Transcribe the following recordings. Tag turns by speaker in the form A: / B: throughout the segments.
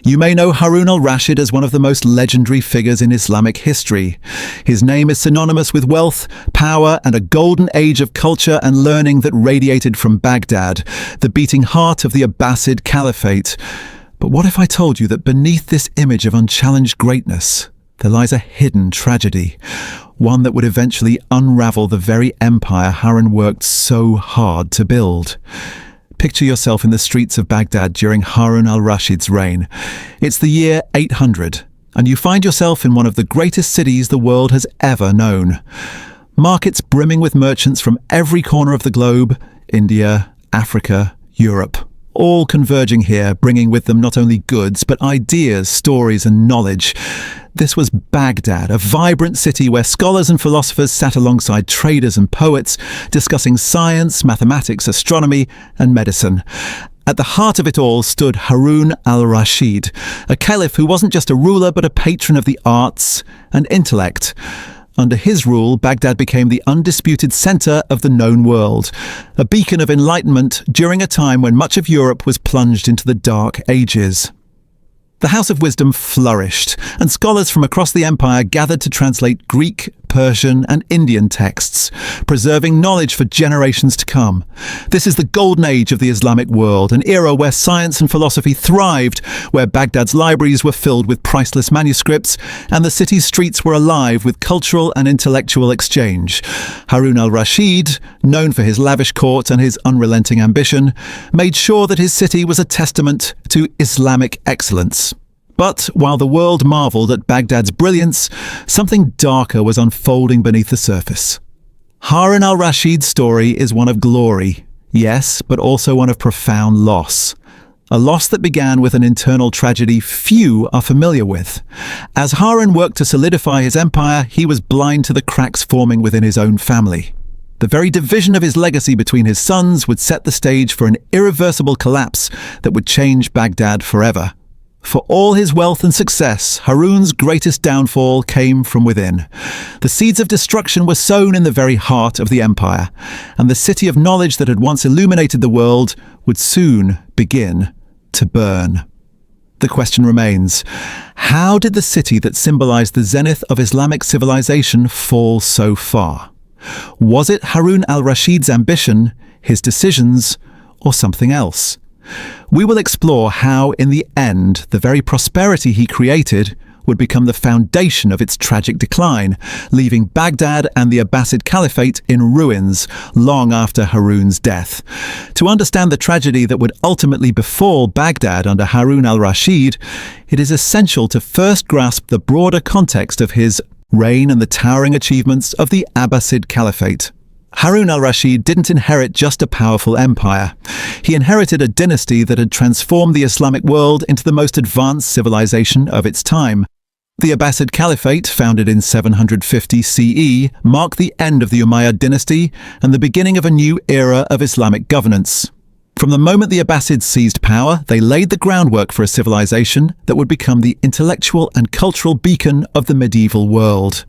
A: You may know Harun al-Rashid as one of the most legendary figures in Islamic history. His name is synonymous with wealth, power, and a golden age of culture and learning that radiated from Baghdad, the beating heart of the Abbasid Caliphate. But what if I told you that beneath this image of unchallenged greatness, there lies a hidden tragedy, one that would eventually unravel the very empire Harun worked so hard to build? Picture yourself in the streets of Baghdad during Harun al-Rashid's reign. It's the year 800, and you find yourself in one of the greatest cities the world has ever known. Markets brimming with merchants from every corner of the globe, India, Africa, Europe, all converging here, bringing with them not only goods, but ideas, stories, and knowledge. This was Baghdad, a vibrant city where scholars and philosophers sat alongside traders and poets, discussing science, mathematics, astronomy, and medicine. At the heart of it all stood Harun al-Rashid, a caliph who wasn't just a ruler but a patron of the arts and intellect. Under his rule, Baghdad became the undisputed center of the known world, a beacon of enlightenment during a time when much of Europe was plunged into the Dark Ages. The House of Wisdom flourished, and scholars from across the empire gathered to translate Greek, Persian, and Indian texts, preserving knowledge for generations to come. This is the golden age of the Islamic world, an era where science and philosophy thrived, where Baghdad's libraries were filled with priceless manuscripts, and the city's streets were alive with cultural and intellectual exchange. Harun al-Rashid, known for his lavish court and his unrelenting ambition, made sure that his city was a testament to Islamic excellence. But while the world marveled at Baghdad's brilliance, something darker was unfolding beneath the surface. Harun al-Rashid's story is one of glory, yes, but also one of profound loss. A loss that began with an internal tragedy few are familiar with. As Harun worked to solidify his empire, he was blind to the cracks forming within his own family. The very division of his legacy between his sons would set the stage for an irreversible collapse that would change Baghdad forever. For all his wealth and success, Harun's greatest downfall came from within. The seeds of destruction were sown in the very heart of the empire, and the city of knowledge that had once illuminated the world would soon begin to burn. The question remains, how did the city that symbolized the zenith of Islamic civilization fall so far? Was it Harun al-Rashid's ambition, his decisions, or something else? We will explore how, in the end, the very prosperity he created would become the foundation of its tragic decline, leaving Baghdad and the Abbasid Caliphate in ruins long after Harun's death. To understand the tragedy that would ultimately befall Baghdad under Harun al-Rashid, it is essential to first grasp the broader context of his reign and the towering achievements of the Abbasid Caliphate. Harun al-Rashid didn't inherit just a powerful empire. He inherited a dynasty that had transformed the Islamic world into the most advanced civilization of its time. The Abbasid Caliphate, founded in 750 CE, marked the end of the Umayyad dynasty and the beginning of a new era of Islamic governance. From the moment the Abbasids seized power, they laid the groundwork for a civilization that would become the intellectual and cultural beacon of the medieval world.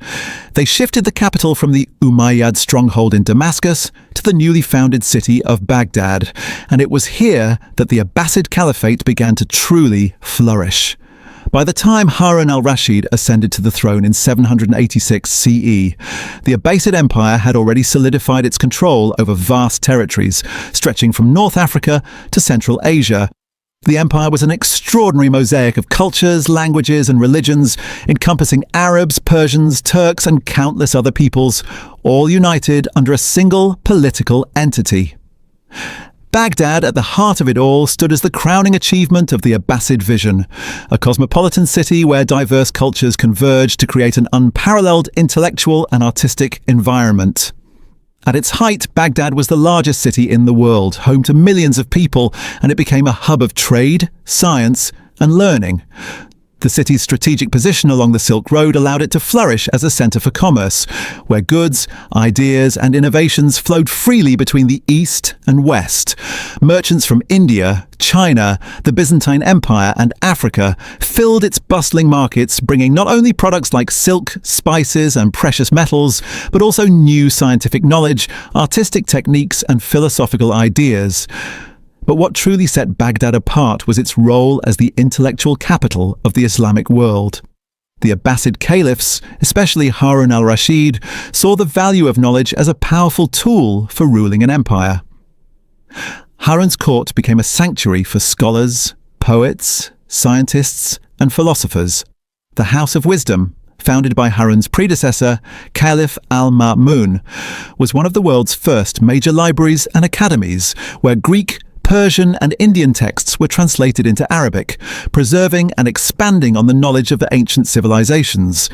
A: They shifted the capital from the Umayyad stronghold in Damascus to the newly founded city of Baghdad, and it was here that the Abbasid Caliphate began to truly flourish. By the time Harun al-Rashid ascended to the throne in 786 CE, the Abbasid Empire had already solidified its control over vast territories, stretching from North Africa to Central Asia. The empire was an extraordinary mosaic of cultures, languages, and religions, encompassing Arabs, Persians, Turks, and countless other peoples, all united under a single political entity. Baghdad, at the heart of it all, stood as the crowning achievement of the Abbasid vision, a cosmopolitan city where diverse cultures converged to create an unparalleled intellectual and artistic environment. At its height, Baghdad was the largest city in the world, home to millions of people, and it became a hub of trade, science, and learning. The city's strategic position along the Silk Road allowed it to flourish as a center for commerce, where goods, ideas, and innovations flowed freely between the East and West. Merchants from India, China, the Byzantine Empire, and Africa filled its bustling markets, bringing not only products like silk, spices, and precious metals, but also new scientific knowledge, artistic techniques, and philosophical ideas. But what truly set Baghdad apart was its role as the intellectual capital of the Islamic world. The Abbasid Caliphs, especially Harun al-Rashid, saw the value of knowledge as a powerful tool for ruling an empire. Harun's court became a sanctuary for scholars, poets, scientists, and philosophers. The House of Wisdom, founded by Harun's predecessor, Caliph Al-Ma'mun, was one of the world's first major libraries and academies where Greek, Persian and Indian texts were translated into Arabic, preserving and expanding on the knowledge of the ancient civilizations.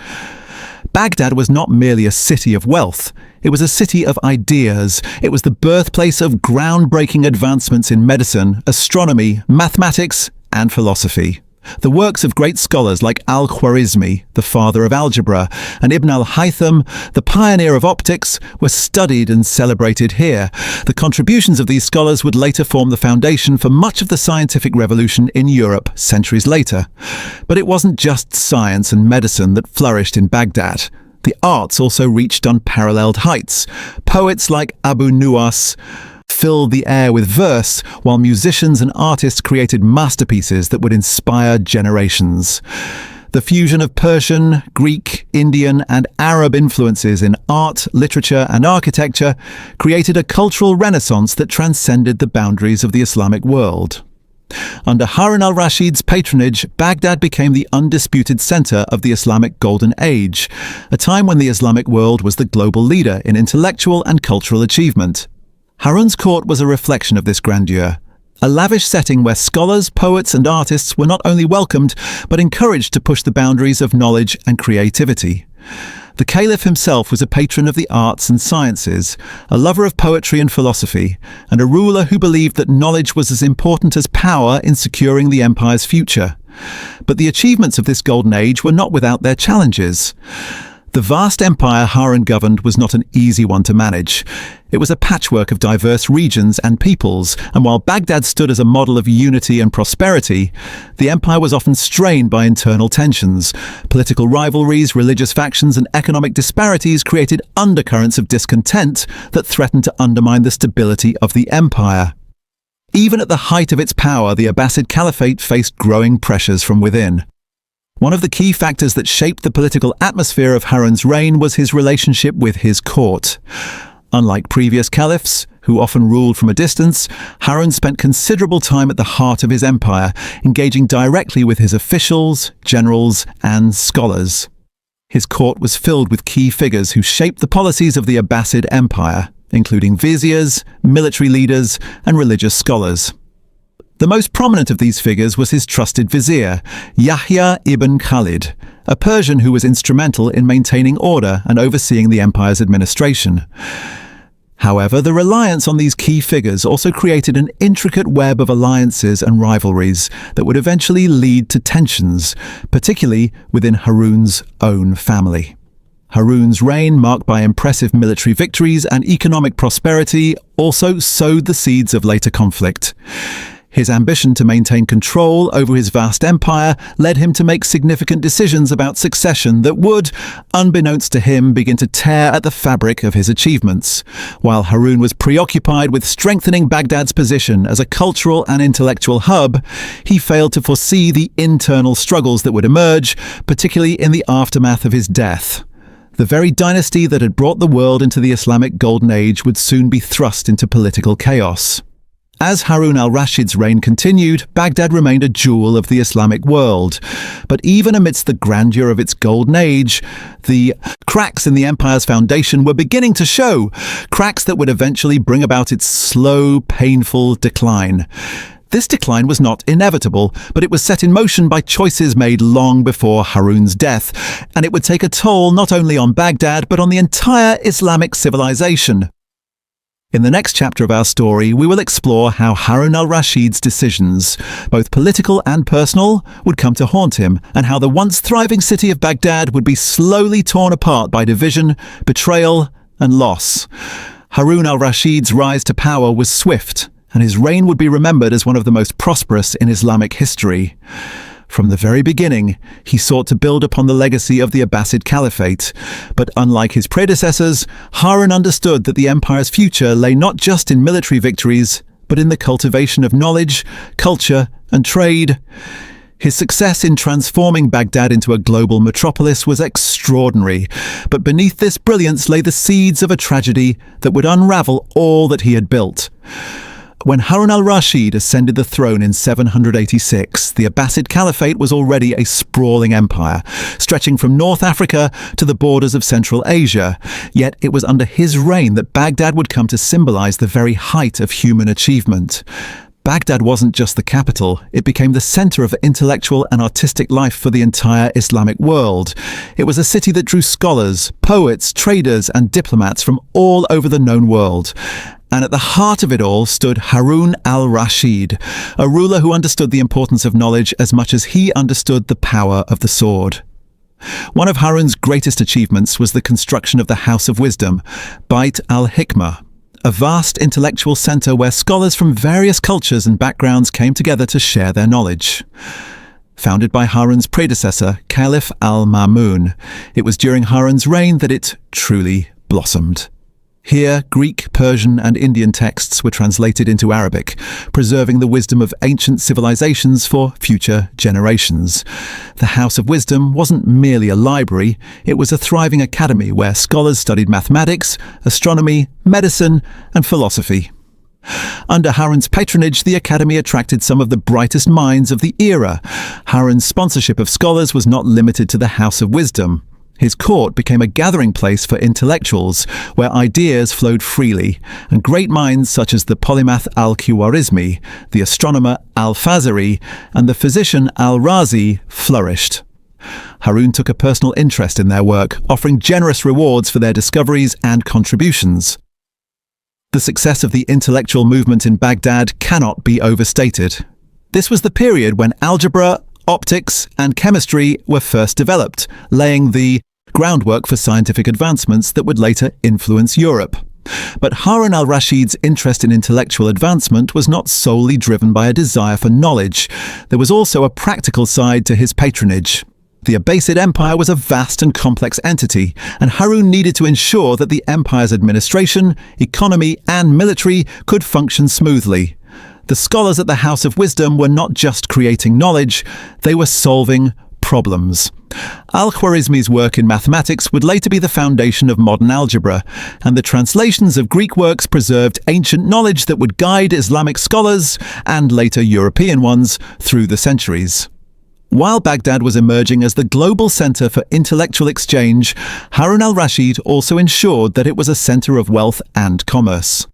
A: Baghdad was not merely a city of wealth, it was a city of ideas. It was the birthplace of groundbreaking advancements in medicine, astronomy, mathematics, and philosophy. The works of great scholars like al-Khwarizmi, the father of algebra, and Ibn al-Haytham, the pioneer of optics, were studied and celebrated here. The contributions of these scholars would later form the foundation for much of the scientific revolution in Europe centuries later. But it wasn't just science and medicine that flourished in Baghdad. The arts also reached unparalleled heights. Poets like Abu Nuwas filled the air with verse, while musicians and artists created masterpieces that would inspire generations. The fusion of Persian, Greek, Indian, and Arab influences in art, literature, and architecture created a cultural renaissance that transcended the boundaries of the Islamic world. Under Harun al-Rashid's patronage, Baghdad became the undisputed center of the Islamic Golden Age, a time when the Islamic world was the global leader in intellectual and cultural achievement. Harun's court was a reflection of this grandeur, a lavish setting where scholars, poets, and artists were not only welcomed, but encouraged to push the boundaries of knowledge and creativity. The Caliph himself was a patron of the arts and sciences, a lover of poetry and philosophy, and a ruler who believed that knowledge was as important as power in securing the empire's future. But the achievements of this golden age were not without their challenges. The vast empire Harun governed was not an easy one to manage. It was a patchwork of diverse regions and peoples, and while Baghdad stood as a model of unity and prosperity, the empire was often strained by internal tensions. Political rivalries, religious factions, and economic disparities created undercurrents of discontent that threatened to undermine the stability of the empire. Even at the height of its power, the Abbasid Caliphate faced growing pressures from within. One of the key factors that shaped the political atmosphere of Harun's reign was his relationship with his court. Unlike previous caliphs, who often ruled from a distance, Harun spent considerable time at the heart of his empire, engaging directly with his officials, generals, and scholars. His court was filled with key figures who shaped the policies of the Abbasid Empire, including viziers, military leaders, and religious scholars. The most prominent of these figures was his trusted vizier, Yahya ibn Khalid, a Persian who was instrumental in maintaining order and overseeing the empire's administration. However, the reliance on these key figures also created an intricate web of alliances and rivalries that would eventually lead to tensions, particularly within Harun's own family. Harun's reign, marked by impressive military victories and economic prosperity, also sowed the seeds of later conflict. His ambition to maintain control over his vast empire led him to make significant decisions about succession that would, unbeknownst to him, begin to tear at the fabric of his achievements. While Harun was preoccupied with strengthening Baghdad's position as a cultural and intellectual hub, he failed to foresee the internal struggles that would emerge, particularly in the aftermath of his death. The very dynasty that had brought the world into the Islamic Golden Age would soon be thrust into political chaos. As Harun al-Rashid's reign continued, Baghdad remained a jewel of the Islamic world. But even amidst the grandeur of its golden age, the cracks in the empire's foundation were beginning to show, cracks that would eventually bring about its slow, painful decline. This decline was not inevitable, but it was set in motion by choices made long before Harun's death, and it would take a toll not only on Baghdad but on the entire Islamic civilization. In the next chapter of our story, we will explore how Harun al-Rashid's decisions, both political and personal, would come to haunt him, and how the once thriving city of Baghdad would be slowly torn apart by division, betrayal, and loss. Harun al-Rashid's rise to power was swift, and his reign would be remembered as one of the most prosperous in Islamic history. From the very beginning, he sought to build upon the legacy of the Abbasid Caliphate. But unlike his predecessors, Harun understood that the empire's future lay not just in military victories, but in the cultivation of knowledge, culture, and trade. His success in transforming Baghdad into a global metropolis was extraordinary, but beneath this brilliance lay the seeds of a tragedy that would unravel all that he had built. When Harun al-Rashid ascended the throne in 786, the Abbasid Caliphate was already a sprawling empire, stretching from North Africa to the borders of Central Asia. Yet it was under his reign that Baghdad would come to symbolize the very height of human achievement. Baghdad wasn't just the capital, it became the center of intellectual and artistic life for the entire Islamic world. It was a city that drew scholars, poets, traders, and diplomats from all over the known world. And at the heart of it all stood Harun al-Rashid, a ruler who understood the importance of knowledge as much as he understood the power of the sword. One of Harun's greatest achievements was the construction of the House of Wisdom, Bait al-Hikmah, a vast intellectual center where scholars from various cultures and backgrounds came together to share their knowledge. Founded by Harun's predecessor, Caliph Al-Ma'mun, it was during Harun's reign that it truly blossomed. Here, Greek, Persian, and Indian texts were translated into Arabic, preserving the wisdom of ancient civilizations for future generations. The House of Wisdom wasn't merely a library, it was a thriving academy where scholars studied mathematics, astronomy, medicine, and philosophy. Under Harun's patronage, the academy attracted some of the brightest minds of the era. Harun's sponsorship of scholars was not limited to the House of Wisdom. His court became a gathering place for intellectuals, where ideas flowed freely, and great minds such as the polymath al-Khwarizmi, the astronomer al-Fazari, and the physician al-Razi flourished. Harun took a personal interest in their work, offering generous rewards for their discoveries and contributions. The success of the intellectual movement in Baghdad cannot be overstated. This was the period when algebra, optics, and chemistry were first developed, laying the groundwork for scientific advancements that would later influence Europe. But Harun al-Rashid's interest in intellectual advancement was not solely driven by a desire for knowledge. There was also a practical side to his patronage. The Abbasid Empire was a vast and complex entity, and Harun needed to ensure that the empire's administration, economy, and military could function smoothly. The scholars at the House of Wisdom were not just creating knowledge, they were solving problems. Al-Khwarizmi's work in mathematics would later be the foundation of modern algebra, and the translations of Greek works preserved ancient knowledge that would guide Islamic scholars, and later European ones, through the centuries. While Baghdad was emerging as the global center for intellectual exchange, Harun al-Rashid also ensured that it was a center of wealth and commerce.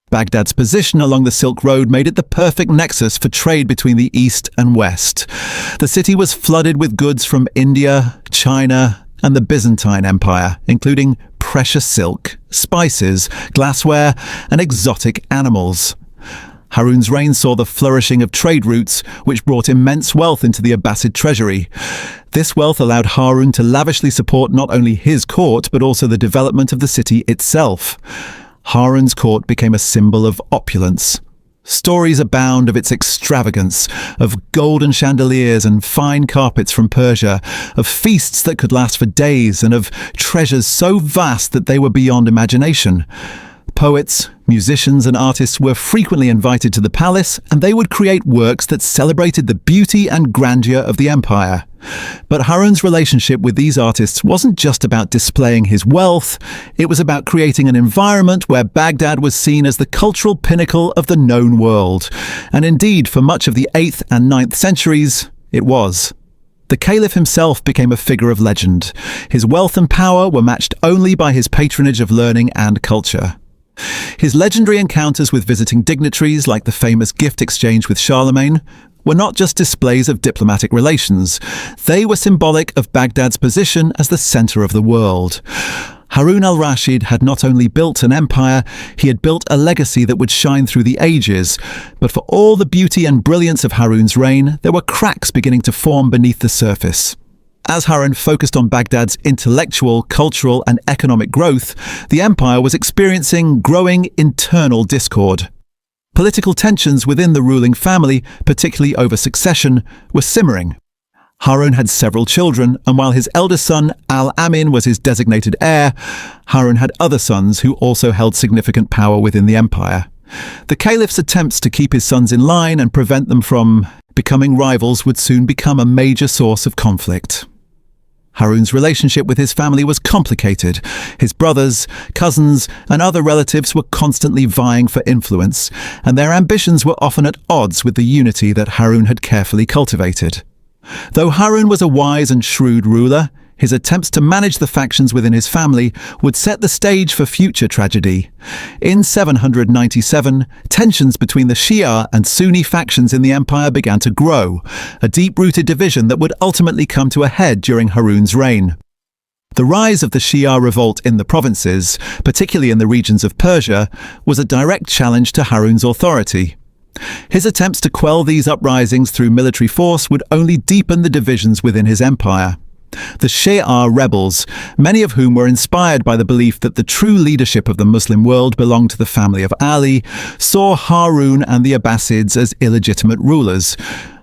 A: Baghdad's position along the Silk Road made it the perfect nexus for trade between the East and West. The city was flooded with goods from India, China, and the Byzantine Empire, including precious silk, spices, glassware, and exotic animals. Harun's reign saw the flourishing of trade routes, which brought immense wealth into the Abbasid treasury. This wealth allowed Harun to lavishly support not only his court, but also the development of the city itself. Harun's court became a symbol of opulence. Stories abound of its extravagance, of golden chandeliers and fine carpets from Persia, of feasts that could last for days, and of treasures so vast that they were beyond imagination. Poets, musicians, and artists were frequently invited to the palace, and they would create works that celebrated the beauty and grandeur of the empire. But Harun's relationship with these artists wasn't just about displaying his wealth, it was about creating an environment where Baghdad was seen as the cultural pinnacle of the known world. And indeed, for much of the 8th and 9th centuries, it was. The Caliph himself became a figure of legend. His wealth and power were matched only by his patronage of learning and culture. His legendary encounters with visiting dignitaries, like the famous gift exchange with Charlemagne, were not just displays of diplomatic relations. They were symbolic of Baghdad's position as the center of the world. Harun al-Rashid had not only built an empire, he had built a legacy that would shine through the ages. But for all the beauty and brilliance of Harun's reign, there were cracks beginning to form beneath the surface. As Harun focused on Baghdad's intellectual, cultural, and economic growth, the empire was experiencing growing internal discord. Political tensions within the ruling family, particularly over succession, were simmering. Harun had several children, and while his eldest son, Al-Amin, was his designated heir, Harun had other sons who also held significant power within the empire. The Caliph's attempts to keep his sons in line and prevent them from becoming rivals would soon become a major source of conflict. Harun's relationship with his family was complicated. His brothers, cousins, and other relatives were constantly vying for influence, and their ambitions were often at odds with the unity that Harun had carefully cultivated. Though Harun was a wise and shrewd ruler, his attempts to manage the factions within his family would set the stage for future tragedy. In 797, tensions between the Shia and Sunni factions in the empire began to grow, a deep-rooted division that would ultimately come to a head during Harun's reign. The rise of the Shia revolt in the provinces, particularly in the regions of Persia, was a direct challenge to Harun's authority. His attempts to quell these uprisings through military force would only deepen the divisions within his empire. The Shia rebels, many of whom were inspired by the belief that the true leadership of the Muslim world belonged to the family of Ali, saw Harun and the Abbasids as illegitimate rulers.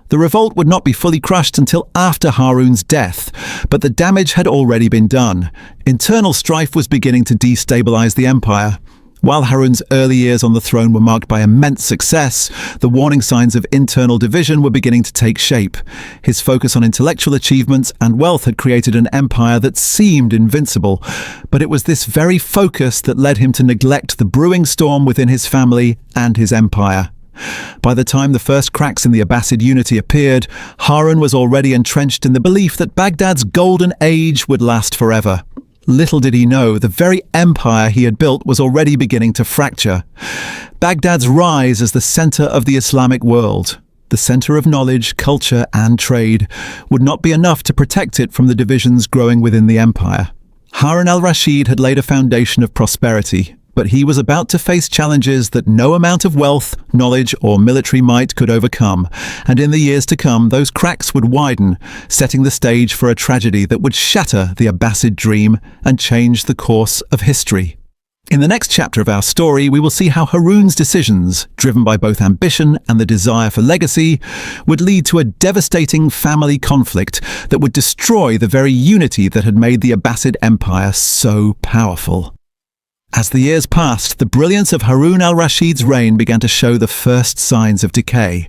A: The revolt would not be fully crushed until after Harun's death, but the damage had already been done. Internal strife was beginning to destabilize the empire. While Harun's early years on the throne were marked by immense success, the warning signs of internal division were beginning to take shape. His focus on intellectual achievements and wealth had created an empire that seemed invincible, but it was this very focus that led him to neglect the brewing storm within his family and his empire. By the time the first cracks in the Abbasid unity appeared, Harun was already entrenched in the belief that Baghdad's golden age would last forever. Little did he know, the very empire he had built was already beginning to fracture. Baghdad's rise as the center of the Islamic world, the center of knowledge, culture, and trade, would not be enough to protect it from the divisions growing within the empire. Harun al-Rashid had laid a foundation of prosperity, but he was about to face challenges that no amount of wealth, knowledge, or military might could overcome, and in the years to come those cracks would widen, setting the stage for a tragedy that would shatter the Abbasid dream and change the course of history. In the next chapter of our story, we will see how Harun's decisions, driven by both ambition and the desire for legacy, would lead to a devastating family conflict that would destroy the very unity that had made the Abbasid Empire so powerful. As the years passed, the brilliance of Harun al-Rashid's reign began to show the first signs of decay.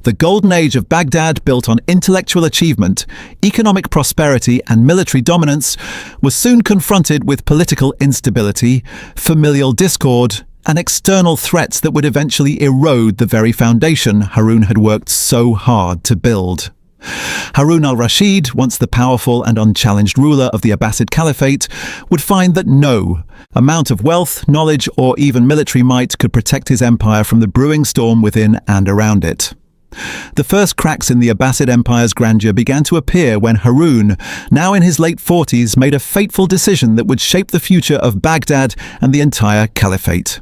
A: The golden age of Baghdad, built on intellectual achievement, economic prosperity, and military dominance, was soon confronted with political instability, familial discord, and external threats that would eventually erode the very foundation Harun had worked so hard to build. Harun al-Rashid, once the powerful and unchallenged ruler of the Abbasid Caliphate, would find that no amount of wealth, knowledge, or even military might could protect his empire from the brewing storm within and around it. The first cracks in the Abbasid Empire's grandeur began to appear when Harun, now in his late 40s, made a fateful decision that would shape the future of Baghdad and the entire Caliphate.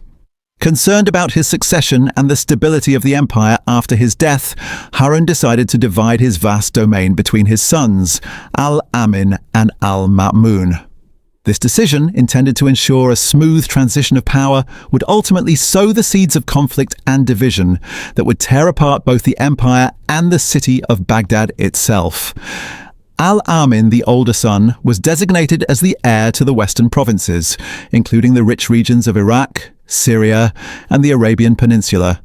A: Concerned about his succession and the stability of the empire after his death, Harun decided to divide his vast domain between his sons, Al-Amin and Al-Ma'mun. This decision, intended to ensure a smooth transition of power, would ultimately sow the seeds of conflict and division that would tear apart both the empire and the city of Baghdad itself. Al-Amin, the older son, was designated as the heir to the western provinces, including the rich regions of Iraq, Syria, and the Arabian Peninsula.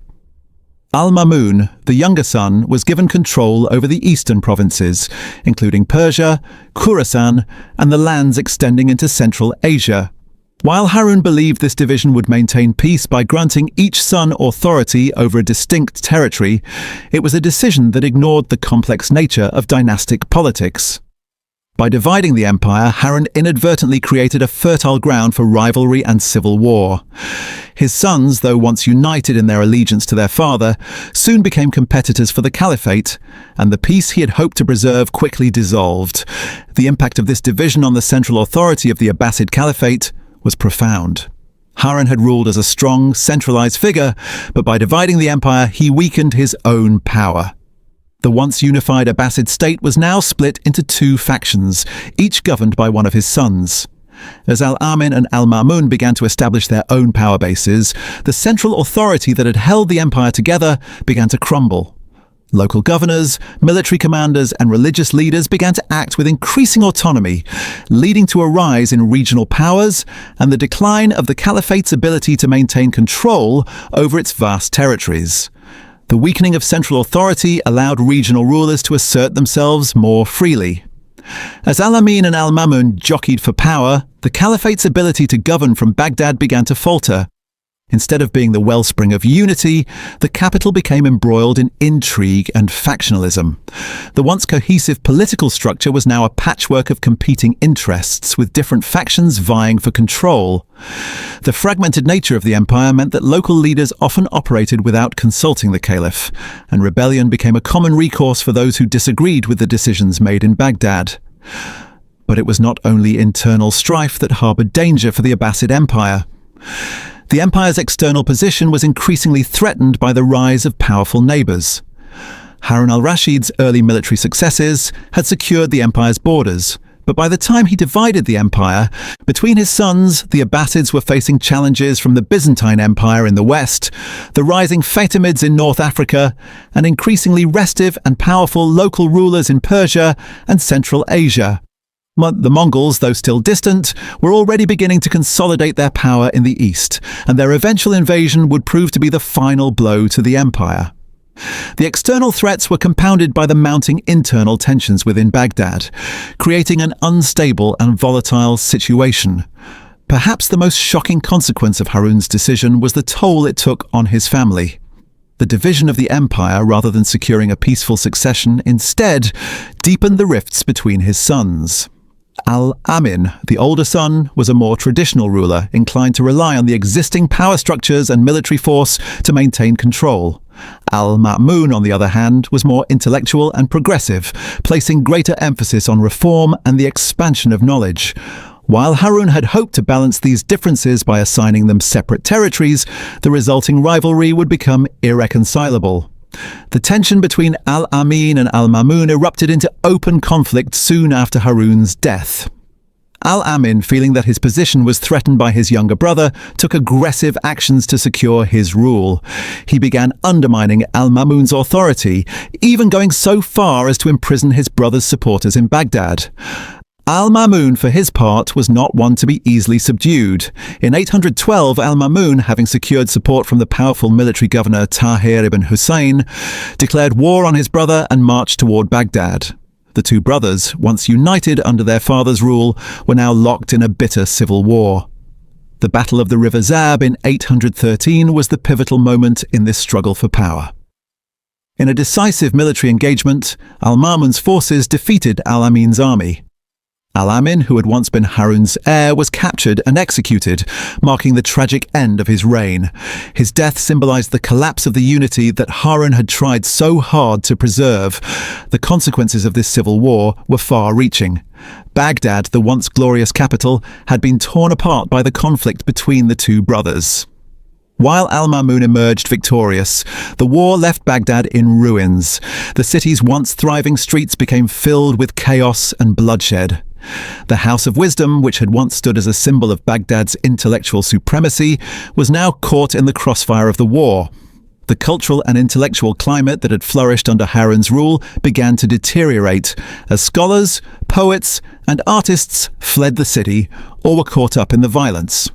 A: Al-Ma'mun, the younger son, was given control over the eastern provinces, including Persia, Khorasan, and the lands extending into Central Asia. While Harun believed this division would maintain peace by granting each son authority over a distinct territory, it was a decision that ignored the complex nature of dynastic politics. By dividing the empire, Harun inadvertently created a fertile ground for rivalry and civil war. His sons, though once united in their allegiance to their father, soon became competitors for the caliphate, and the peace he had hoped to preserve quickly dissolved. The impact of this division on the central authority of the Abbasid Caliphate was profound. Harun had ruled as a strong, centralized figure, but by dividing the empire, he weakened his own power. The once unified Abbasid state was now split into two factions, each governed by one of his sons. As Al-Amin and Al-Ma'mun began to establish their own power bases, the central authority that had held the empire together began to crumble. Local governors, military commanders, and religious leaders began to act with increasing autonomy, leading to a rise in regional powers and the decline of the caliphate's ability to maintain control over its vast territories. The weakening of central authority allowed regional rulers to assert themselves more freely. As Al-Amin and Al-Ma'mun jockeyed for power, the caliphate's ability to govern from Baghdad began to falter. Instead of being the wellspring of unity, the capital became embroiled in intrigue and factionalism. The once cohesive political structure was now a patchwork of competing interests, with different factions vying for control. The fragmented nature of the empire meant that local leaders often operated without consulting the caliph, and rebellion became a common recourse for those who disagreed with the decisions made in Baghdad. But it was not only internal strife that harbored danger for the Abbasid Empire. The empire's external position was increasingly threatened by the rise of powerful neighbours. Harun al-Rashid's early military successes had secured the empire's borders, but by the time he divided the empire, between his sons, the Abbasids were facing challenges from the Byzantine Empire in the west, the rising Fatimids in North Africa, and increasingly restive and powerful local rulers in Persia and Central Asia. The Mongols, though still distant, were already beginning to consolidate their power in the east, and their eventual invasion would prove to be the final blow to the empire. The external threats were compounded by the mounting internal tensions within Baghdad, creating an unstable and volatile situation. Perhaps the most shocking consequence of Harun's decision was the toll it took on his family. The division of the empire, rather than securing a peaceful succession, instead deepened the rifts between his sons. Al-Amin, the older son, was a more traditional ruler, inclined to rely on the existing power structures and military force to maintain control. Al-Ma'mun, on the other hand, was more intellectual and progressive, placing greater emphasis on reform and the expansion of knowledge. While Harun had hoped to balance these differences by assigning them separate territories, the resulting rivalry would become irreconcilable. The tension between Al-Amin and Al-Ma'mun erupted into open conflict soon after Harun's death. Al-Amin, feeling that his position was threatened by his younger brother, took aggressive actions to secure his rule. He began undermining Al-Ma'mun's authority, even going so far as to imprison his brother's supporters in Baghdad. Al-Ma'mun, for his part, was not one to be easily subdued. In 812, Al-Ma'mun, having secured support from the powerful military governor Tahir ibn Hussein, declared war on his brother and marched toward Baghdad. The two brothers, once united under their father's rule, were now locked in a bitter civil war. The Battle of the River Zab in 813 was the pivotal moment in this struggle for power. In a decisive military engagement, Al-Ma'mun's forces defeated Al-Amin's army. Al-Amin, who had once been Harun's heir, was captured and executed, marking the tragic end of his reign. His death symbolized the collapse of the unity that Harun had tried so hard to preserve. The consequences of this civil war were far-reaching. Baghdad, the once glorious capital, had been torn apart by the conflict between the two brothers. While Al-Ma'mun emerged victorious, the war left Baghdad in ruins. The city's once thriving streets became filled with chaos and bloodshed. The House of Wisdom, which had once stood as a symbol of Baghdad's intellectual supremacy, was now caught in the crossfire of the war. The cultural and intellectual climate that had flourished under Harun's rule began to deteriorate as scholars, poets, and artists fled the city or were caught up in the violence.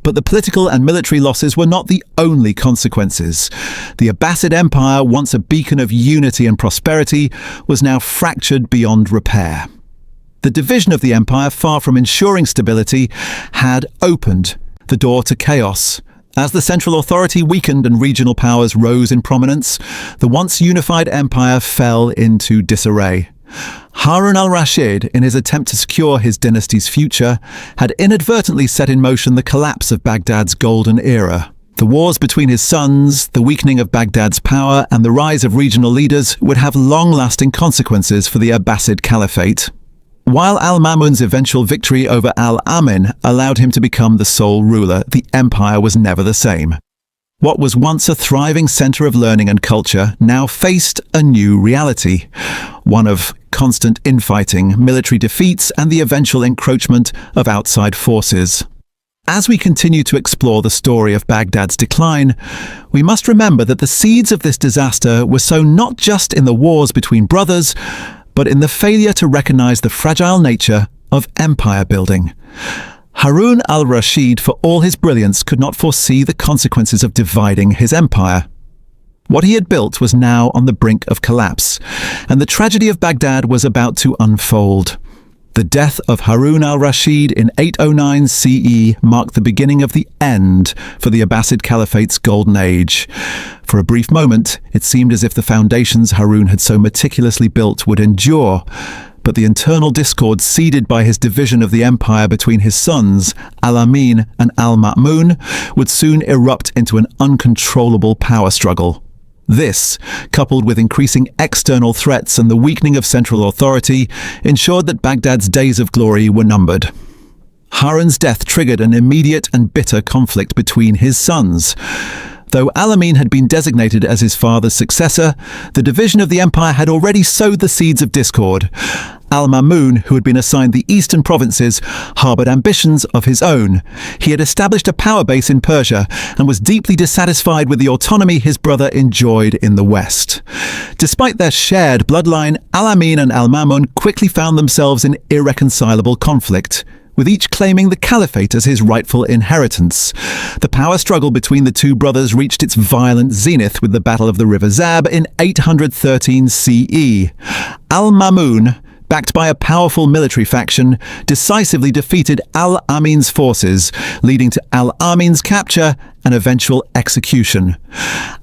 A: But the political and military losses were not the only consequences. The Abbasid Empire, once a beacon of unity and prosperity, was now fractured beyond repair. The division of the empire, far from ensuring stability, had opened the door to chaos. As the central authority weakened and regional powers rose in prominence, the once unified empire fell into disarray. Harun al-Rashid, in his attempt to secure his dynasty's future, had inadvertently set in motion the collapse of Baghdad's golden era. The wars between his sons, the weakening of Baghdad's power, and the rise of regional leaders would have long-lasting consequences for the Abbasid Caliphate. While Al-Ma'mun's eventual victory over Al-Amin allowed him to become the sole ruler, the empire was never the same. What was once a thriving center of learning and culture now faced a new reality, one of constant infighting, military defeats, and the eventual encroachment of outside forces. As we continue to explore the story of Baghdad's decline, we must remember that the seeds of this disaster were sown not just in the wars between brothers, but in the failure to recognize the fragile nature of empire building. Harun al-Rashid, for all his brilliance, could not foresee the consequences of dividing his empire. What he had built was now on the brink of collapse, and the tragedy of Baghdad was about to unfold. The death of Harun al-Rashid in 809 CE marked the beginning of the end for the Abbasid Caliphate's golden age. For a brief moment, it seemed as if the foundations Harun had so meticulously built would endure, but the internal discord seeded by his division of the empire between his sons, Al-Amin and Al-Ma'mun, would soon erupt into an uncontrollable power struggle. This, coupled with increasing external threats and the weakening of central authority, ensured that Baghdad's days of glory were numbered. Harun's death triggered an immediate and bitter conflict between his sons. Though Al-Amin had been designated as his father's successor, the division of the empire had already sowed the seeds of discord. Al-Ma'mun, who had been assigned the eastern provinces, harbored ambitions of his own. He had established a power base in Persia and was deeply dissatisfied with the autonomy his brother enjoyed in the west. Despite their shared bloodline, Al-Amin and Al-Ma'mun quickly found themselves in irreconcilable conflict, with each claiming the caliphate as his rightful inheritance. The power struggle between the two brothers reached its violent zenith with the Battle of the River Zab in 813 CE. Al-Ma'mun, backed by a powerful military faction, decisively defeated Al-Amin's forces, leading to Al-Amin's capture and eventual execution.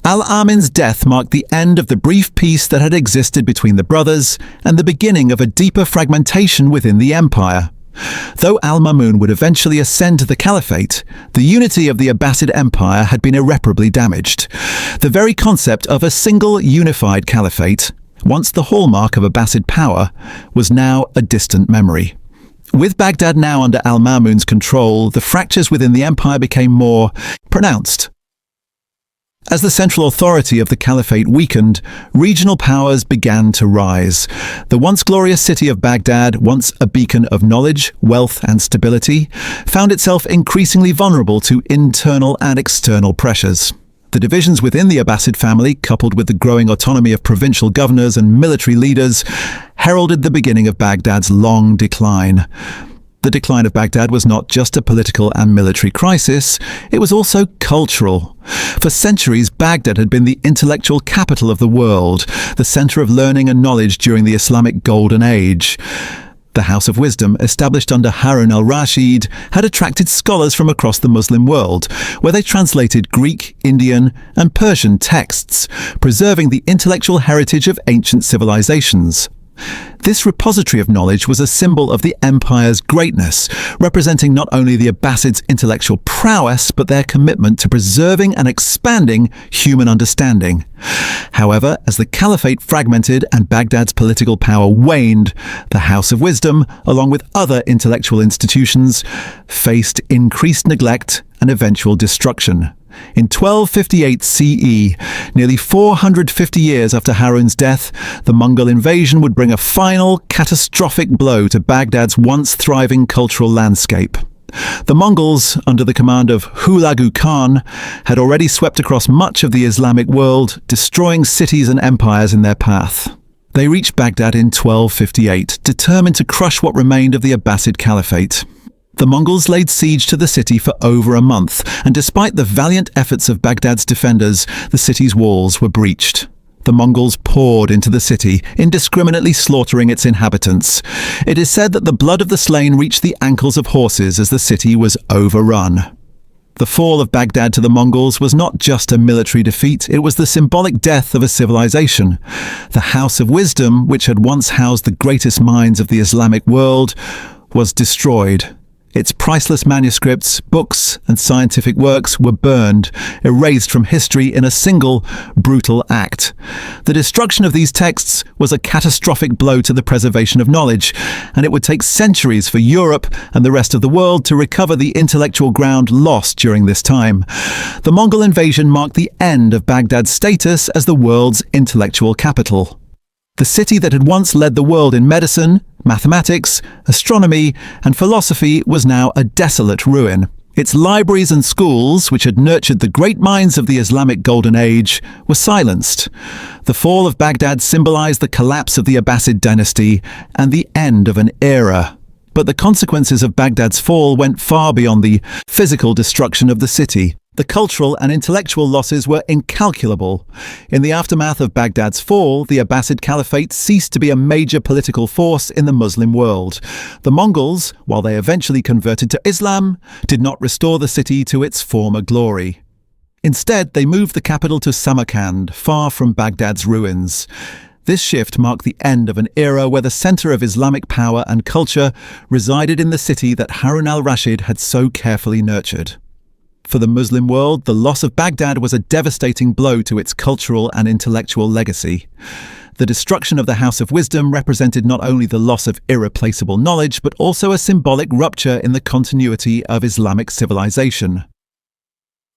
A: Al-Amin's death marked the end of the brief peace that had existed between the brothers and the beginning of a deeper fragmentation within the empire. Though Al-Ma'mun would eventually ascend to the caliphate, the unity of the Abbasid Empire had been irreparably damaged. The very concept of a single unified caliphate, once the hallmark of Abbasid power, was now a distant memory. With Baghdad now under Al-Ma'mun's control, the fractures within the empire became more pronounced. As the central authority of the caliphate weakened, regional powers began to rise. The once glorious city of Baghdad, once a beacon of knowledge, wealth and stability, found itself increasingly vulnerable to internal and external pressures. The divisions within the Abbasid family, coupled with the growing autonomy of provincial governors and military leaders, heralded the beginning of Baghdad's long decline. The decline of Baghdad was not just a political and military crisis, it was also cultural. For centuries, Baghdad had been the intellectual capital of the world, the center of learning and knowledge during the Islamic Golden Age. The House of Wisdom, established under Harun al-Rashid, had attracted scholars from across the Muslim world, where they translated Greek, Indian, and Persian texts, preserving the intellectual heritage of ancient civilizations. This repository of knowledge was a symbol of the empire's greatness, representing not only the Abbasids' intellectual prowess, but their commitment to preserving and expanding human understanding. However, as the caliphate fragmented and Baghdad's political power waned, the House of Wisdom, along with other intellectual institutions, faced increased neglect and eventual destruction. In 1258 CE, nearly 450 years after Harun's death, the Mongol invasion would bring a final, catastrophic blow to Baghdad's once thriving cultural landscape. The Mongols, under the command of Hulagu Khan, had already swept across much of the Islamic world, destroying cities and empires in their path. They reached Baghdad in 1258, determined to crush what remained of the Abbasid Caliphate. The Mongols laid siege to the city for over a month, and despite the valiant efforts of Baghdad's defenders, the city's walls were breached. The Mongols poured into the city, indiscriminately slaughtering its inhabitants. It is said that the blood of the slain reached the ankles of horses as the city was overrun. The fall of Baghdad to the Mongols was not just a military defeat, it was the symbolic death of a civilization. The House of Wisdom, which had once housed the greatest minds of the Islamic world, was destroyed. Its priceless manuscripts, books, and scientific works were burned, erased from history in a single, brutal act. The destruction of these texts was a catastrophic blow to the preservation of knowledge, and it would take centuries for Europe and the rest of the world to recover the intellectual ground lost during this time. The Mongol invasion marked the end of Baghdad's status as the world's intellectual capital. The city that had once led the world in medicine, mathematics, astronomy, and philosophy was now a desolate ruin. Its libraries and schools, which had nurtured the great minds of the Islamic Golden Age, were silenced. The fall of Baghdad symbolized the collapse of the Abbasid dynasty and the end of an era. But the consequences of Baghdad's fall went far beyond the physical destruction of the city. The cultural and intellectual losses were incalculable. In the aftermath of Baghdad's fall, the Abbasid Caliphate ceased to be a major political force in the Muslim world. The Mongols, while they eventually converted to Islam, did not restore the city to its former glory. Instead, they moved the capital to Samarkand, far from Baghdad's ruins. This shift marked the end of an era where the center of Islamic power and culture resided in the city that Harun al-Rashid had so carefully nurtured. For the Muslim world, the loss of Baghdad was a devastating blow to its cultural and intellectual legacy. The destruction of the House of Wisdom represented not only the loss of irreplaceable knowledge, but also a symbolic rupture in the continuity of Islamic civilization.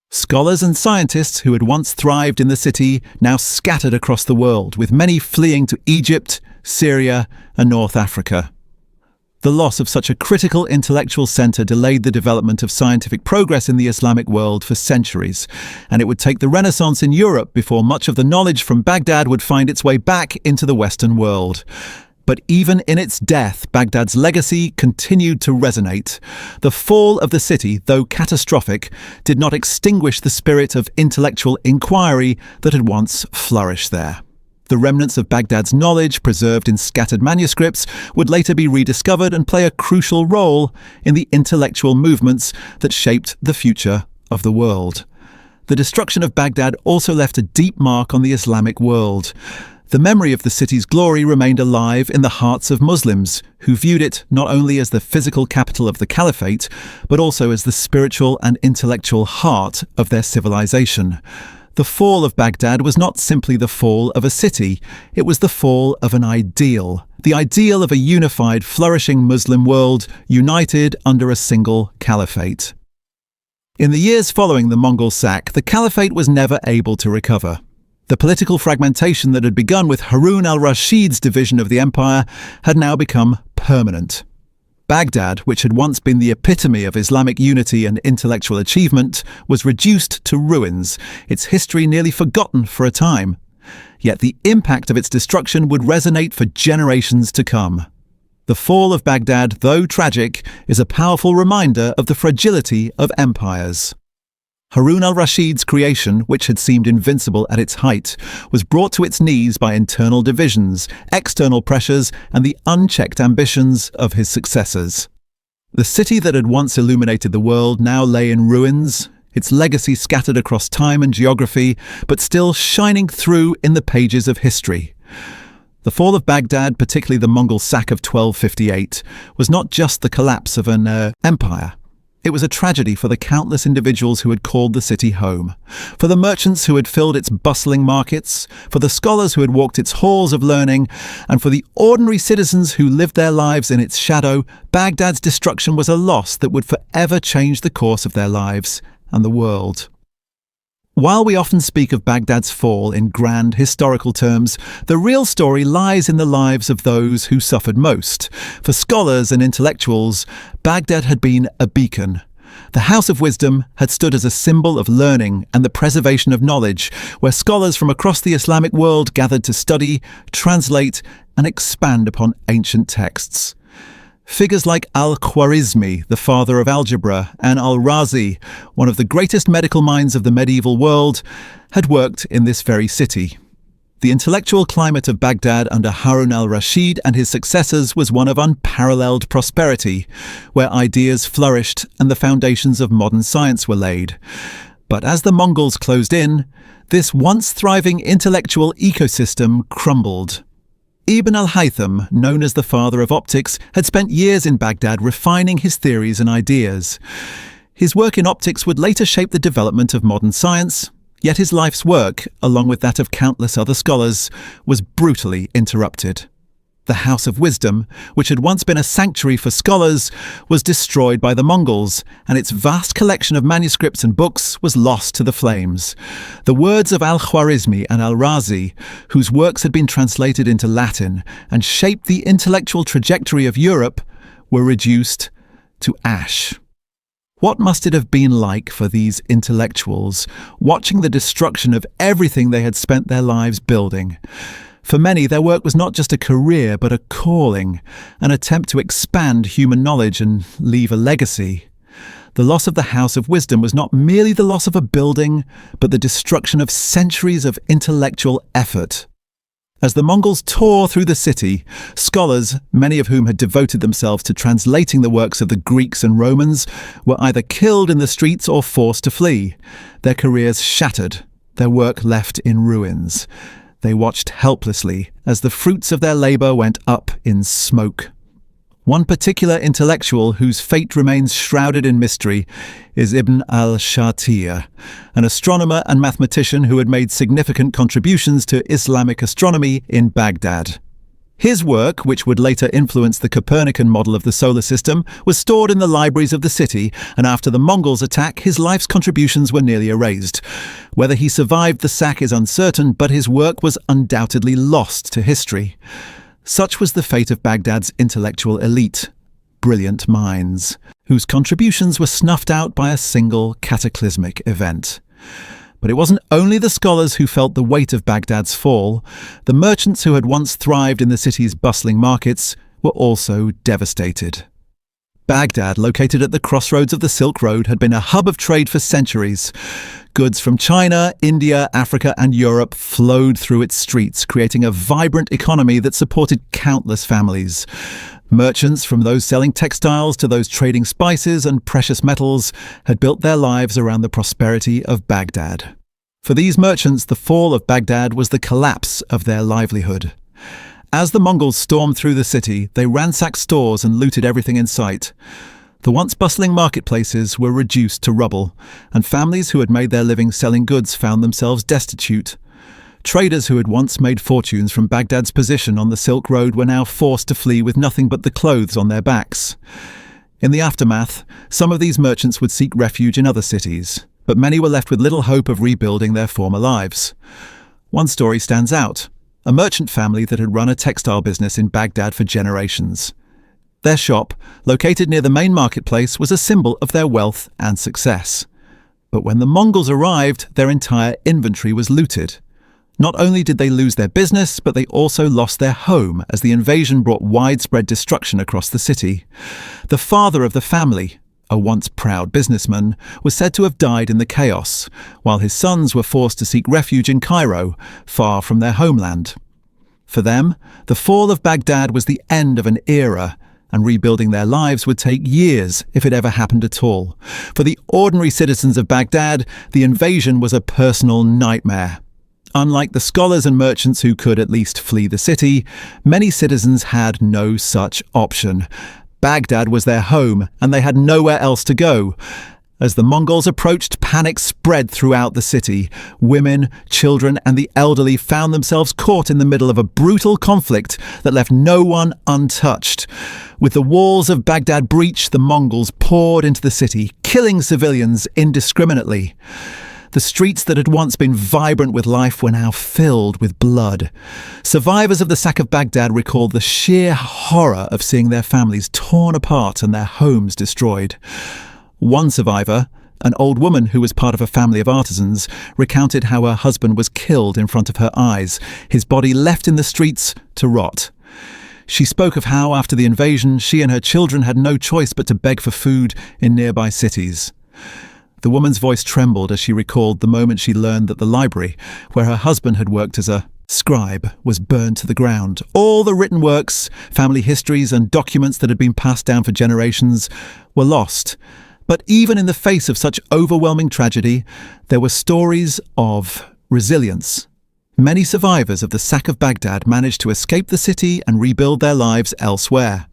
A: Scholars and scientists who had once thrived in the city now scattered across the world, with many fleeing to Egypt, Syria, and North Africa. The loss of such a critical intellectual center delayed the development of scientific progress in the Islamic world for centuries, and it would take the Renaissance in Europe before much of the knowledge from Baghdad would find its way back into the Western world. But even in its death, Baghdad's legacy continued to resonate. The fall of the city, though catastrophic, did not extinguish the spirit of intellectual inquiry that had once flourished there. The remnants of Baghdad's knowledge, preserved in scattered manuscripts, would later be rediscovered and play a crucial role in the intellectual movements that shaped the future of the world. The destruction of Baghdad also left a deep mark on the Islamic world. The memory of the city's glory remained alive in the hearts of Muslims, who viewed it not only as the physical capital of the Caliphate, but also as the spiritual and intellectual heart of their civilization. The fall of Baghdad was not simply the fall of a city, it was the fall of an ideal. The ideal of a unified, flourishing Muslim world, united under a single caliphate. In the years following the Mongol sack, the caliphate was never able to recover. The political fragmentation that had begun with Harun al-Rashid's division of the empire had now become permanent. Baghdad, which had once been the epitome of Islamic unity and intellectual achievement, was reduced to ruins, its history nearly forgotten for a time. Yet the impact of its destruction would resonate for generations to come. The fall of Baghdad, though tragic, is a powerful reminder of the fragility of empires. Harun al-Rashid's creation, which had seemed invincible at its height, was brought to its knees by internal divisions, external pressures, and the unchecked ambitions of his successors. The city that had once illuminated the world now lay in ruins, its legacy scattered across time and geography, but still shining through in the pages of history. The fall of Baghdad, particularly the Mongol sack of 1258, was not just the collapse of an empire. It was a tragedy for the countless individuals who had called the city home, for the merchants who had filled its bustling markets, for the scholars who had walked its halls of learning, and for the ordinary citizens who lived their lives in its shadow. Baghdad's destruction was a loss that would forever change the course of their lives and the world. While we often speak of Baghdad's fall in grand historical terms, the real story lies in the lives of those who suffered most. For scholars and intellectuals, Baghdad had been a beacon. The House of Wisdom had stood as a symbol of learning and the preservation of knowledge, where scholars from across the Islamic world gathered to study, translate, and expand upon ancient texts. Figures like al-Khwarizmi, the father of algebra, and al-Razi, one of the greatest medical minds of the medieval world, had worked in this very city. The intellectual climate of Baghdad under Harun al-Rashid and his successors was one of unparalleled prosperity, where ideas flourished and the foundations of modern science were laid. But as the Mongols closed in, this once thriving intellectual ecosystem crumbled. Ibn al-Haytham, known as the father of optics, had spent years in Baghdad refining his theories and ideas. His work in optics would later shape the development of modern science, yet his life's work, along with that of countless other scholars, was brutally interrupted. The House of Wisdom, which had once been a sanctuary for scholars, was destroyed by the Mongols, and its vast collection of manuscripts and books was lost to the flames. The words of al-Khwarizmi and al-Razi, whose works had been translated into Latin and shaped the intellectual trajectory of Europe, were reduced to ash. What must it have been like for these intellectuals, watching the destruction of everything they had spent their lives building? For many, their work was not just a career, but a calling, an attempt to expand human knowledge and leave a legacy. The loss of the House of Wisdom was not merely the loss of a building, but the destruction of centuries of intellectual effort. As the Mongols tore through the city, scholars, many of whom had devoted themselves to translating the works of the Greeks and Romans, were either killed in the streets or forced to flee. Their careers shattered, their work left in ruins. They watched helplessly as the fruits of their labor went up in smoke. One particular intellectual whose fate remains shrouded in mystery is Ibn al-Shatir, an astronomer and mathematician who had made significant contributions to Islamic astronomy in Baghdad. His work, which would later influence the Copernican model of the solar system, was stored in the libraries of the city, and after the Mongols' attack, his life's contributions were nearly erased. Whether he survived the sack is uncertain, but his work was undoubtedly lost to history. Such was the fate of Baghdad's intellectual elite, brilliant minds, whose contributions were snuffed out by a single cataclysmic event. But it wasn't only the scholars who felt the weight of Baghdad's fall. The merchants who had once thrived in the city's bustling markets were also devastated. Baghdad, located at the crossroads of the Silk Road, had been a hub of trade for centuries. Goods from China, India, Africa, and Europe flowed through its streets, creating a vibrant economy that supported countless families. Merchants, from those selling textiles to those trading spices and precious metals, had built their lives around the prosperity of Baghdad. For these merchants, the fall of Baghdad was the collapse of their livelihood. As the Mongols stormed through the city, they ransacked stores and looted everything in sight. The once bustling marketplaces were reduced to rubble, and families who had made their living selling goods found themselves destitute. Traders who had once made fortunes from Baghdad's position on the Silk Road were now forced to flee with nothing but the clothes on their backs. In the aftermath, some of these merchants would seek refuge in other cities, but many were left with little hope of rebuilding their former lives. One story stands out: a merchant family that had run a textile business in Baghdad for generations. Their shop, located near the main marketplace, was a symbol of their wealth and success. But when the Mongols arrived, their entire inventory was looted. Not only did they lose their business, but they also lost their home as the invasion brought widespread destruction across the city. The father of the family, a once proud businessman, was said to have died in the chaos, while his sons were forced to seek refuge in Cairo, far from their homeland. For them, the fall of Baghdad was the end of an era, and rebuilding their lives would take years if it ever happened at all. For the ordinary citizens of Baghdad, the invasion was a personal nightmare. Unlike the scholars and merchants who could at least flee the city, many citizens had no such option. Baghdad was their home, and they had nowhere else to go. As the Mongols approached, panic spread throughout the city. Women, children, and the elderly found themselves caught in the middle of a brutal conflict that left no one untouched. With the walls of Baghdad breached, the Mongols poured into the city, killing civilians indiscriminately. The streets that had once been vibrant with life were now filled with blood. Survivors of the sack of Baghdad recalled the sheer horror of seeing their families torn apart and their homes destroyed. One survivor, an old woman who was part of a family of artisans, recounted how her husband was killed in front of her eyes, his body left in the streets to rot. She spoke of how, after the invasion, she and her children had no choice but to beg for food in nearby cities. The woman's voice trembled as she recalled the moment she learned that the library, where her husband had worked as a scribe, was burned to the ground. All the written works, family histories, and documents that had been passed down for generations were lost. But even in the face of such overwhelming tragedy, there were stories of resilience. Many survivors of the sack of Baghdad managed to escape the city and rebuild their lives elsewhere.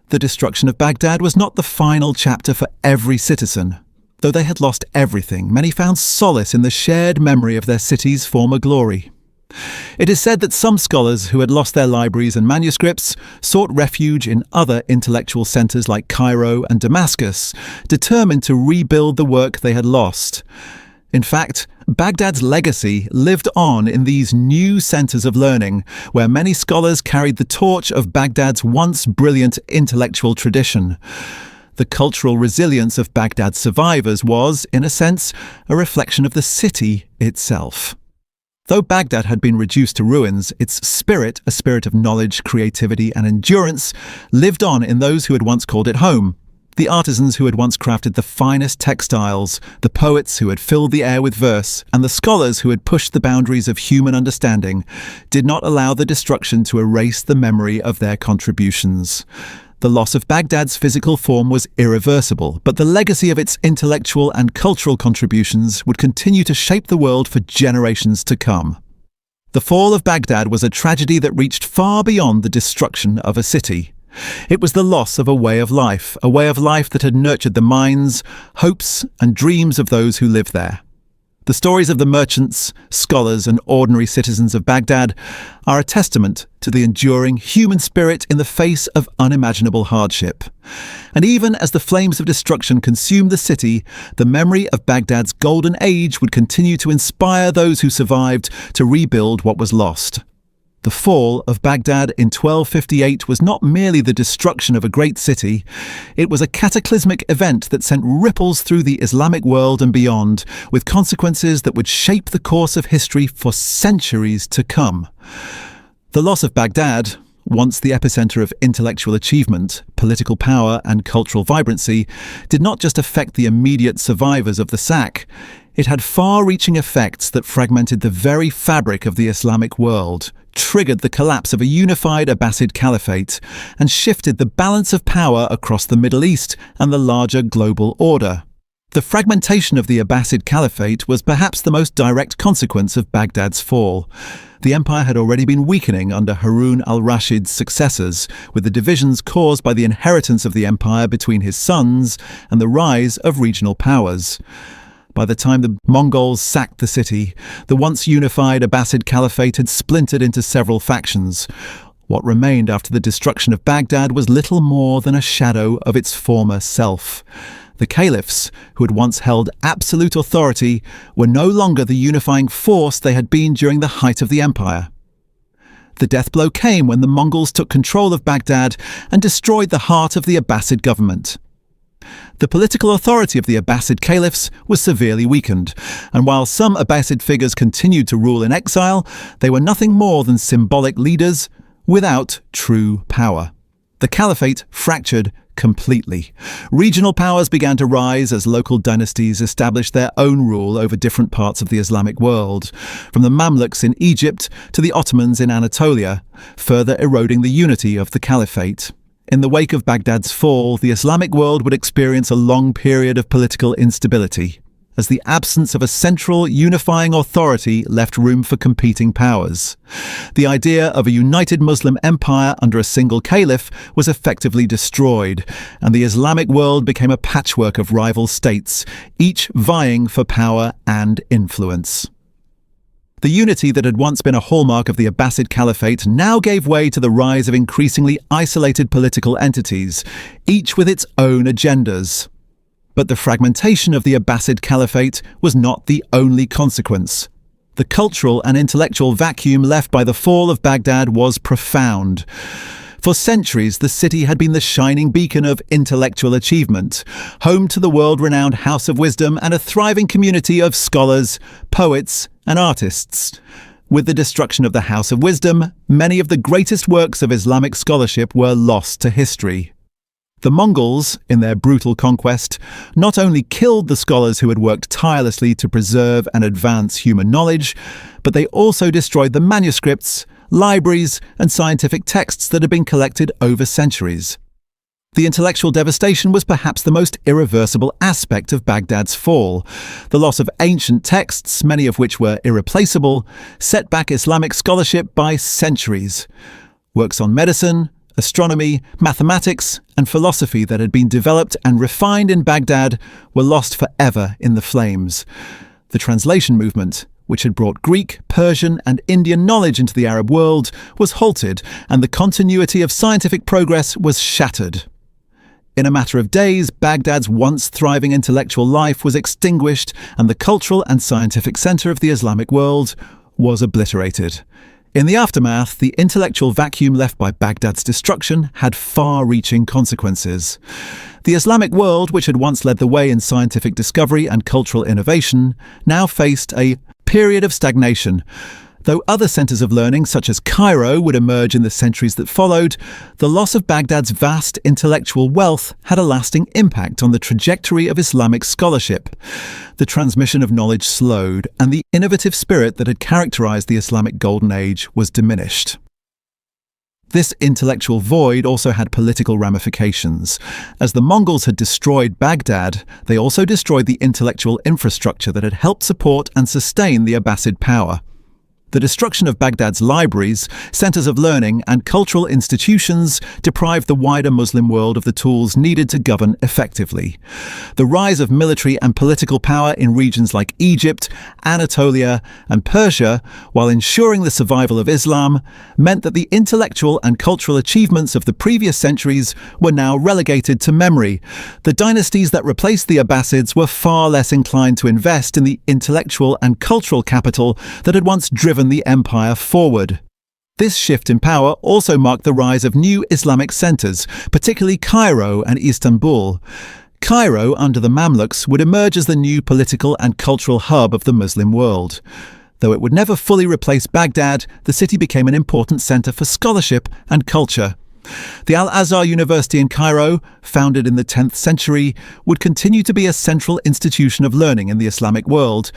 A: The destruction of Baghdad was not the final chapter for every citizen. Though they had lost everything, many found solace in the shared memory of their city's former glory. It is said that some scholars who had lost their libraries and manuscripts sought refuge in other intellectual centers like Cairo and Damascus, determined to rebuild the work they had lost. In fact, Baghdad's legacy lived on in these new centers of learning, where many scholars carried the torch of Baghdad's once brilliant intellectual tradition. The cultural resilience of Baghdad's survivors was, in a sense, a reflection of the city itself. Though Baghdad had been reduced to ruins, its spirit, a spirit of knowledge, creativity, and endurance, lived on in those who had once called it home. The artisans who had once crafted the finest textiles, the poets who had filled the air with verse, and the scholars who had pushed the boundaries of human understanding, did not allow the destruction to erase the memory of their contributions. The loss of Baghdad's physical form was irreversible, but the legacy of its intellectual and cultural contributions would continue to shape the world for generations to come. The fall of Baghdad was a tragedy that reached far beyond the destruction of a city. It was the loss of a way of life that had nurtured the minds, hopes, and dreams of those who lived there. The stories of the merchants, scholars, and ordinary citizens of Baghdad are a testament to the enduring human spirit in the face of unimaginable hardship. And even as the flames of destruction consumed the city, the memory of Baghdad's golden age would continue to inspire those who survived to rebuild what was lost. The fall of Baghdad in 1258 was not merely the destruction of a great city, it was a cataclysmic event that sent ripples through the Islamic world and beyond, with consequences that would shape the course of history for centuries to come. The loss of Baghdad, once the epicenter of intellectual achievement, political power, and cultural vibrancy, did not just affect the immediate survivors of the sack. It had far-reaching effects that fragmented the very fabric of the Islamic world, triggered the collapse of a unified Abbasid Caliphate, and shifted the balance of power across the Middle East and the larger global order. The fragmentation of the Abbasid Caliphate was perhaps the most direct consequence of Baghdad's fall. The empire had already been weakening under Harun al-Rashid's successors, with the divisions caused by the inheritance of the empire between his sons and the rise of regional powers. By the time the Mongols sacked the city, the once unified Abbasid Caliphate had splintered into several factions. What remained after the destruction of Baghdad was little more than a shadow of its former self. The caliphs, who had once held absolute authority, were no longer the unifying force they had been during the height of the empire. The death blow came when the Mongols took control of Baghdad and destroyed the heart of the Abbasid government. The political authority of the Abbasid caliphs was severely weakened, and while some Abbasid figures continued to rule in exile, they were nothing more than symbolic leaders without true power. The caliphate fractured completely. Regional powers began to rise as local dynasties established their own rule over different parts of the Islamic world, from the Mamluks in Egypt to the Ottomans in Anatolia, further eroding the unity of the caliphate. In the wake of Baghdad's fall, the Islamic world would experience a long period of political instability, as the absence of a central, unifying authority left room for competing powers. The idea of a united Muslim empire under a single caliph was effectively destroyed, and the Islamic world became a patchwork of rival states, each vying for power and influence. The unity that had once been a hallmark of the Abbasid Caliphate now gave way to the rise of increasingly isolated political entities, each with its own agendas. But the fragmentation of the Abbasid Caliphate was not the only consequence. The cultural and intellectual vacuum left by the fall of Baghdad was profound. For centuries, the city had been the shining beacon of intellectual achievement, home to the world-renowned House of Wisdom and a thriving community of scholars, poets, and artists. With the destruction of the House of Wisdom, many of the greatest works of Islamic scholarship were lost to history. The Mongols, in their brutal conquest, not only killed the scholars who had worked tirelessly to preserve and advance human knowledge, but they also destroyed the manuscripts, libraries, and scientific texts that had been collected over centuries. The intellectual devastation was perhaps the most irreversible aspect of Baghdad's fall. The loss of ancient texts, many of which were irreplaceable, set back Islamic scholarship by centuries. Works on medicine, astronomy, mathematics, and philosophy that had been developed and refined in Baghdad were lost forever in the flames. The translation movement, which had brought Greek, Persian, and Indian knowledge into the Arab world, was halted, and the continuity of scientific progress was shattered. In a matter of days, Baghdad's once thriving intellectual life was extinguished, and the cultural and scientific center of the Islamic world was obliterated. In the aftermath, the intellectual vacuum left by Baghdad's destruction had far-reaching consequences. The Islamic world, which had once led the way in scientific discovery and cultural innovation, now faced a period of stagnation. Though other centers of learning, such as Cairo, would emerge in the centuries that followed, the loss of Baghdad's vast intellectual wealth had a lasting impact on the trajectory of Islamic scholarship. The transmission of knowledge slowed, and the innovative spirit that had characterized the Islamic Golden Age was diminished. This intellectual void also had political ramifications. As the Mongols had destroyed Baghdad, they also destroyed the intellectual infrastructure that had helped support and sustain the Abbasid power. The destruction of Baghdad's libraries, centers of learning, and cultural institutions deprived the wider Muslim world of the tools needed to govern effectively. The rise of military and political power in regions like Egypt, Anatolia, and Persia, while ensuring the survival of Islam, meant that the intellectual and cultural achievements of the previous centuries were now relegated to memory. The dynasties that replaced the Abbasids were far less inclined to invest in the intellectual and cultural capital that had once driven the empire forward. This shift in power also marked the rise of new Islamic centers, particularly Cairo and Istanbul. Cairo, under the Mamluks, would emerge as the new political and cultural hub of the Muslim world. Though it would never fully replace Baghdad, the city became an important center for scholarship and culture. The Al-Azhar University in Cairo, founded in the 10th century, would continue to be a central institution of learning in the Islamic world,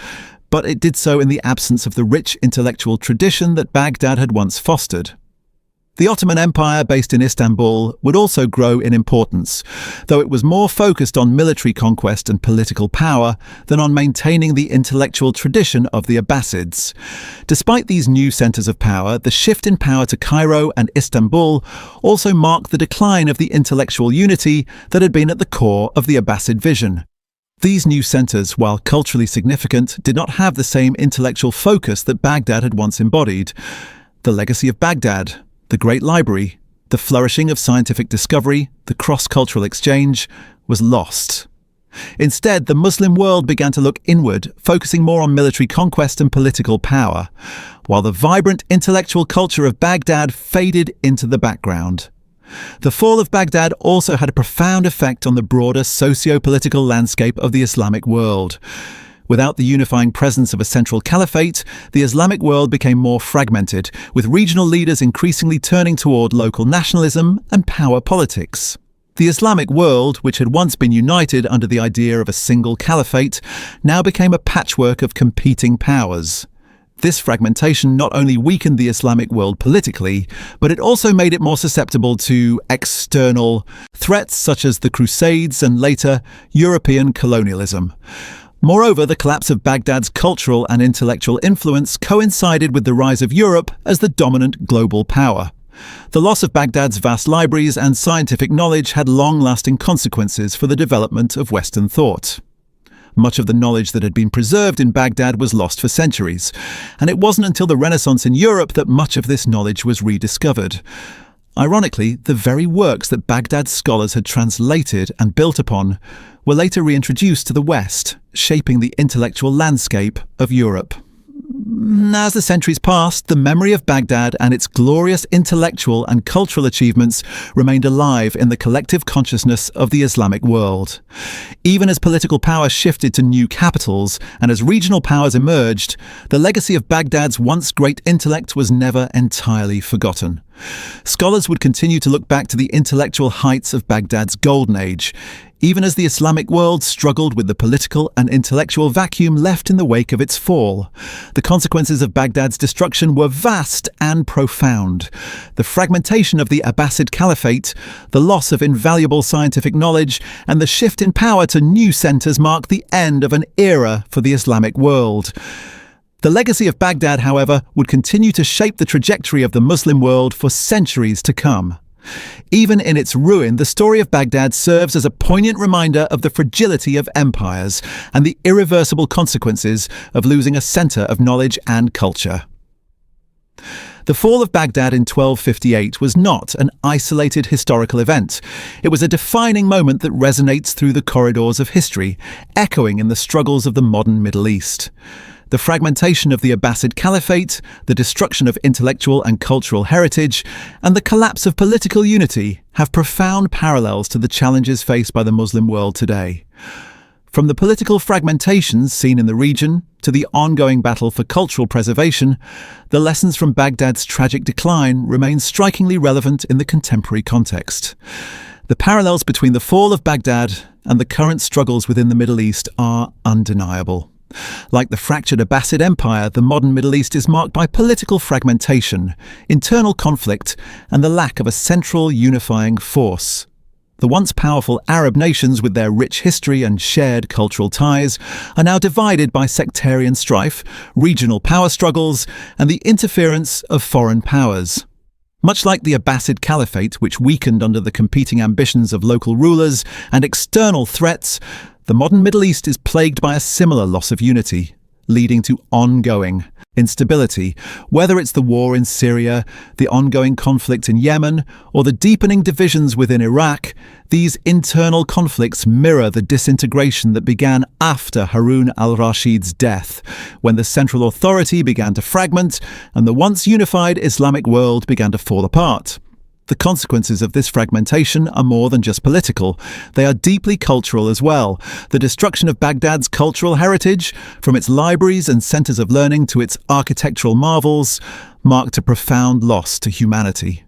A: but it did so in the absence of the rich intellectual tradition that Baghdad had once fostered. The Ottoman Empire, based in Istanbul, would also grow in importance, though it was more focused on military conquest and political power than on maintaining the intellectual tradition of the Abbasids. Despite these new centers of power, the shift in power to Cairo and Istanbul also marked the decline of the intellectual unity that had been at the core of the Abbasid vision. These new centers, while culturally significant, did not have the same intellectual focus that Baghdad had once embodied. The legacy of Baghdad, the Great Library, the flourishing of scientific discovery, the cross-cultural exchange, was lost. Instead, the Muslim world began to look inward, focusing more on military conquest and political power, while the vibrant intellectual culture of Baghdad faded into the background. The fall of Baghdad also had a profound effect on the broader socio-political landscape of the Islamic world. Without the unifying presence of a central caliphate, the Islamic world became more fragmented, with regional leaders increasingly turning toward local nationalism and power politics. The Islamic world, which had once been united under the idea of a single caliphate, now became a patchwork of competing powers. This fragmentation not only weakened the Islamic world politically, but it also made it more susceptible to external threats such as the Crusades and later European colonialism. Moreover, the collapse of Baghdad's cultural and intellectual influence coincided with the rise of Europe as the dominant global power. The loss of Baghdad's vast libraries and scientific knowledge had long-lasting consequences for the development of Western thought. Much of the knowledge that had been preserved in Baghdad was lost for centuries, and it wasn't until the Renaissance in Europe that much of this knowledge was rediscovered. Ironically, the very works that Baghdad's scholars had translated and built upon were later reintroduced to the West, shaping the intellectual landscape of Europe. As the centuries passed, the memory of Baghdad and its glorious intellectual and cultural achievements remained alive in the collective consciousness of the Islamic world. Even as political power shifted to new capitals and as regional powers emerged, the legacy of Baghdad's once great intellect was never entirely forgotten. Scholars would continue to look back to the intellectual heights of Baghdad's golden age, even as the Islamic world struggled with the political and intellectual vacuum left in the wake of its fall. The consequences of Baghdad's destruction were vast and profound. The fragmentation of the Abbasid Caliphate, the loss of invaluable scientific knowledge, and the shift in power to new centers marked the end of an era for the Islamic world. The legacy of Baghdad, however, would continue to shape the trajectory of the Muslim world for centuries to come. Even in its ruin, the story of Baghdad serves as a poignant reminder of the fragility of empires and the irreversible consequences of losing a center of knowledge and culture. The fall of Baghdad in 1258 was not an isolated historical event. It was a defining moment that resonates through the corridors of history, echoing in the struggles of the modern Middle East. The fragmentation of the Abbasid Caliphate, the destruction of intellectual and cultural heritage, and the collapse of political unity have profound parallels to the challenges faced by the Muslim world today. From the political fragmentations seen in the region to the ongoing battle for cultural preservation, the lessons from Baghdad's tragic decline remain strikingly relevant in the contemporary context. The parallels between the fall of Baghdad and the current struggles within the Middle East are undeniable. Like the fractured Abbasid Empire, the modern Middle East is marked by political fragmentation, internal conflict, and the lack of a central unifying force. The once powerful Arab nations, with their rich history and shared cultural ties, are now divided by sectarian strife, regional power struggles, and the interference of foreign powers. Much like the Abbasid Caliphate, which weakened under the competing ambitions of local rulers and external threats, the modern Middle East is plagued by a similar loss of unity, leading to ongoing instability. Whether it's the war in Syria, the ongoing conflict in Yemen, or the deepening divisions within Iraq, these internal conflicts mirror the disintegration that began after Harun al-Rashid's death, when the central authority began to fragment and the once unified Islamic world began to fall apart. The consequences of this fragmentation are more than just political. They are deeply cultural as well. The destruction of Baghdad's cultural heritage, from its libraries and centers of learning to its architectural marvels, marked a profound loss to humanity.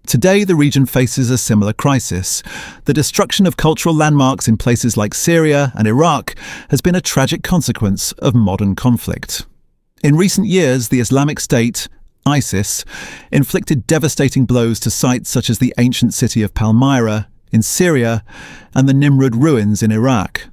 A: Today, the region faces a similar crisis. The destruction of cultural landmarks in places like Syria and Iraq has been a tragic consequence of modern conflict. In recent years, the Islamic State, ISIS, inflicted devastating blows to sites such as the ancient city of Palmyra in Syria and the Nimrud ruins in Iraq.